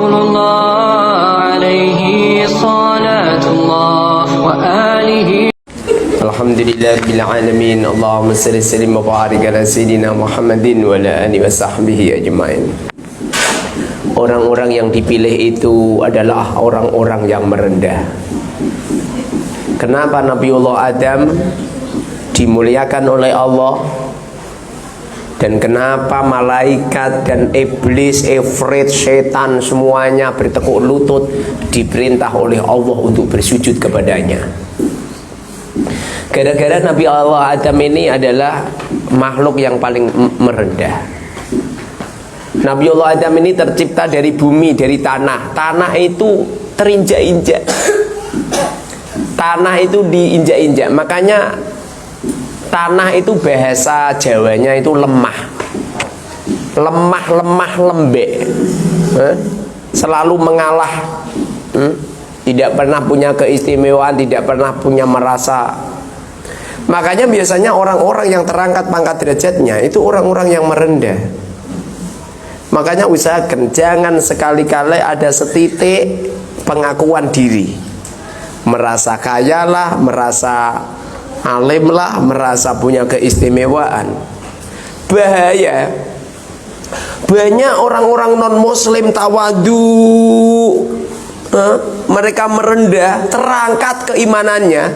Rasulullah alaihi salatullah wa alihi. Alhamdulillahirabbil alamin. Allahumma shalli wa barik ala sayyidina Muhammadin wa ala alihi wa sahbihi ajmain. Orang-orang yang dipilih itu adalah orang-orang yang merendah. Kenapa Nabiullah Adam dimuliakan oleh Allah? Dan kenapa malaikat dan iblis, ifrit, setan semuanya bertekuk lutut diperintah oleh Allah untuk bersujud kepadanya? Gara-gara Nabi Allah Adam ini adalah makhluk yang paling merendah. Nabi Allah Adam ini tercipta dari bumi, dari tanah. Tanah itu terinjak-injak. Tanah itu diinjak-injak. Makanya tanah itu bahasa Jawanya itu lemah. Lemah, lembek. Selalu mengalah. Tidak pernah punya keistimewaan, tidak pernah punya merasa. Makanya biasanya orang-orang yang terangkat pangkat derajatnya itu orang-orang yang merendah. Makanya usahakan jangan sekali-kali ada setitik pengakuan diri. Merasa kaya lah, merasa alim lah, merasa punya keistimewaan. Bahaya. Banyak orang-orang non-muslim tawadu, mereka merendah, terangkat keimanannya.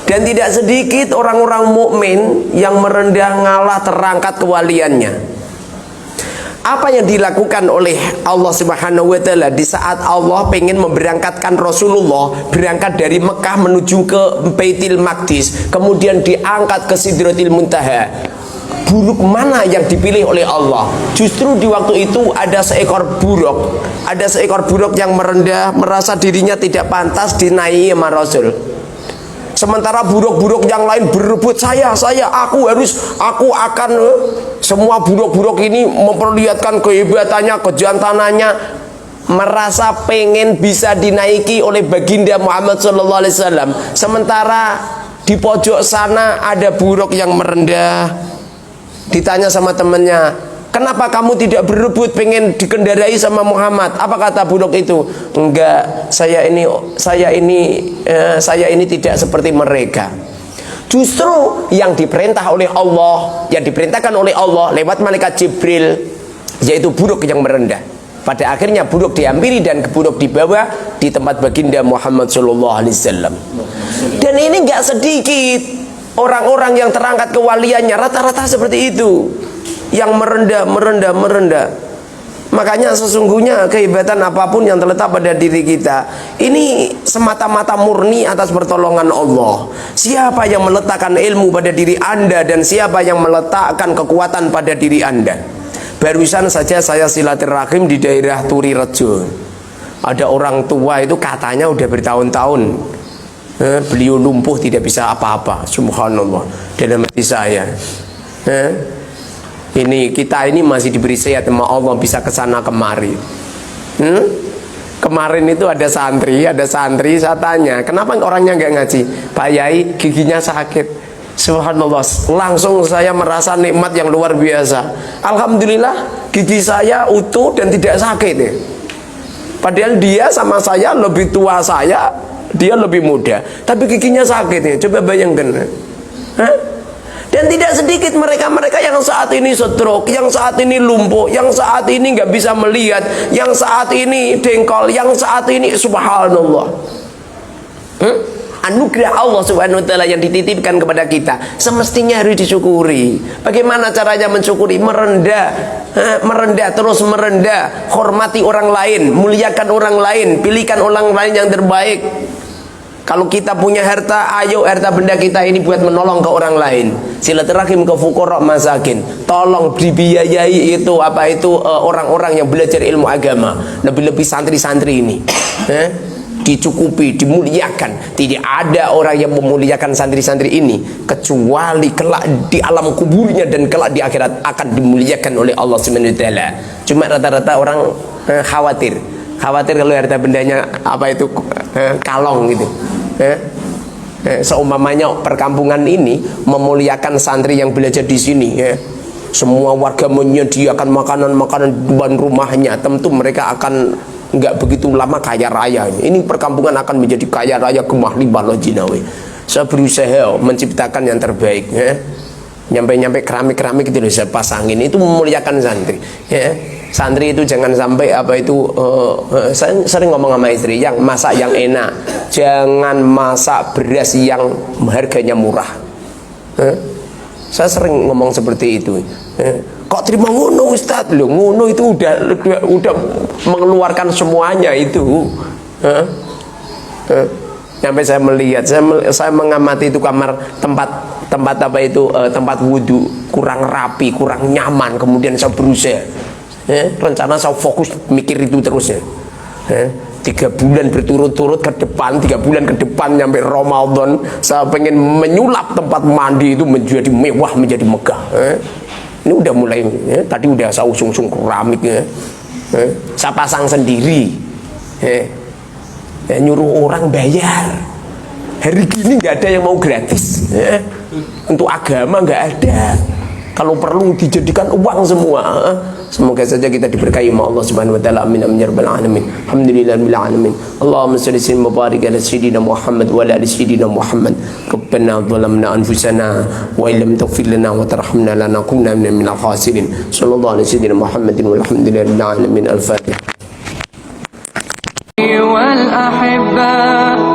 Dan tidak sedikit orang-orang mukmin yang merendah, ngalah, terangkat kewaliannya. Apa yang dilakukan oleh Allah Subhanahu wa taala di saat Allah pengen memberangkatkan Rasulullah berangkat dari Mekah menuju ke Baitul Maqdis, kemudian diangkat ke Sidratil Muntaha. Buruk mana yang dipilih oleh Allah? Justru di waktu itu ada seekor buruk. Ada seekor buruk yang merendah, merasa dirinya tidak pantas dinaiki sama Rasul. Sementara buruk-buruk yang lain berebut, aku akan semua buruk-buruk ini memperlihatkan kehebatannya, kejantanannya, merasa pengen bisa dinaiki oleh baginda Muhammad sallallahu alaihi wasallam. Sementara di pojok sana ada buruk yang merendah. Ditanya sama temannya, kenapa kamu tidak berebut pengen dikendarai sama Muhammad? Apa kata buruk itu? Enggak, saya ini tidak seperti mereka. Justru yang diperintah oleh Allah, yang diperintahkan oleh Allah lewat malaikat Jibril, yaitu buruk yang merendah. Pada akhirnya buruk dihampiri dan buruk dibawa di tempat baginda Muhammad sallallahu alaihi wasallam. Dan ini enggak sedikit orang-orang yang terangkat kewaliannya, rata-rata seperti itu. Yang merendah. Makanya sesungguhnya kehebatan apapun yang terletak pada diri kita ini semata-mata murni atas pertolongan Allah. Siapa yang meletakkan ilmu pada diri Anda dan siapa yang meletakkan kekuatan pada diri Anda? Barusan saja saya silaturahim di daerah Turi Rejo. Ada orang tua itu katanya udah bertahun-tahun beliau lumpuh, tidak bisa apa-apa. Subhanallah. Dalam hati saya, kita ini masih diberi sehat sama Allah, bisa kesana kemari. Kemarin itu ada santri, saya tanya, kenapa orangnya nggak ngaji? Pak Yai, giginya sakit. Subhanallah, langsung saya merasa nikmat yang luar biasa. Alhamdulillah, gigi saya utuh dan tidak sakit. Padahal dia sama saya lebih tua dia lebih muda, tapi giginya sakit. Coba bayangkan. Dan tidak sedikit mereka-mereka yang saat ini stroke, yang saat ini lumpuh, yang saat ini nggak bisa melihat, yang saat ini dengkol, yang saat ini subhanallah. Anugerah Allah Subhanahu wa taala yang dititipkan kepada kita semestinya harus disyukuri. Bagaimana caranya mensyukuri? Merendah, terus merendah, hormati orang lain, muliakan orang lain, pilihkan orang lain yang terbaik. Kalau kita punya harta, ayo harta benda kita ini buat menolong ke orang lain. Silaturahim ke fuqara masakin. Tolong dibiayai orang-orang yang belajar ilmu agama. Lebih-lebih santri-santri ini. Dicukupi, dimuliakan. Tidak ada orang yang memuliakan santri-santri ini kecuali kelak di alam kuburnya dan kelak di akhirat akan dimuliakan oleh Allah Subhanahu wa taala. Cuma rata-rata orang khawatir kalau harta bendanya kalong gitu. Seumpamanya perkampungan ini memuliakan santri yang belajar di sini, semua warga menyediakan makanan-makanan di depan rumahnya, tentu mereka akan nggak begitu lama kaya raya. Ini perkampungan akan menjadi kaya raya gemah limbah lo jinawi. Saya berusaha menciptakan yang terbaik, ya. Nyampe keramik-keramik itu saya pasangin, itu memuliakan santri, ya. Santri itu jangan sampai saya sering ngomong sama istri, yang masak yang enak, jangan masak beras yang harganya murah. Saya sering ngomong seperti itu. Kok terima ngono Ustadz? Loh, ngono itu udah mengeluarkan semuanya itu. Sampai saya melihat, saya mengamati itu kamar tempat wudhu kurang rapi, kurang nyaman. Kemudian saya berusaha, rencana saya fokus mikir itu terus, 3 bulan berturut-turut ke depan, 3 bulan ke depan nyampe Ramadan, saya pengen menyulap tempat mandi itu menjadi mewah, menjadi megah. Ini udah mulai, tadi udah saya usung-usung keramik, saya pasang sendiri, nyuruh orang bayar. Hari gini nggak ada yang mau gratis, untuk agama nggak ada. Kalau perlu dijadikan uang semua. Semoga saja kita diberkahi oleh Allah Subhanahu wa taala. Amin amin ya rabbal alamin. Alhamdulillahil alamin. Allahumma shalli wa barik ala sayyidina Muhammad wa ala ali sayyidina Muhammad. Rabbana zalamna anfusana wa illam taghfir lana wa tarhamna lanakunanna minal khasirin. Sallallahu alaihi sayyidina Muhammadin walhamdulillahil alamin. Al-Fatihah. والأحباء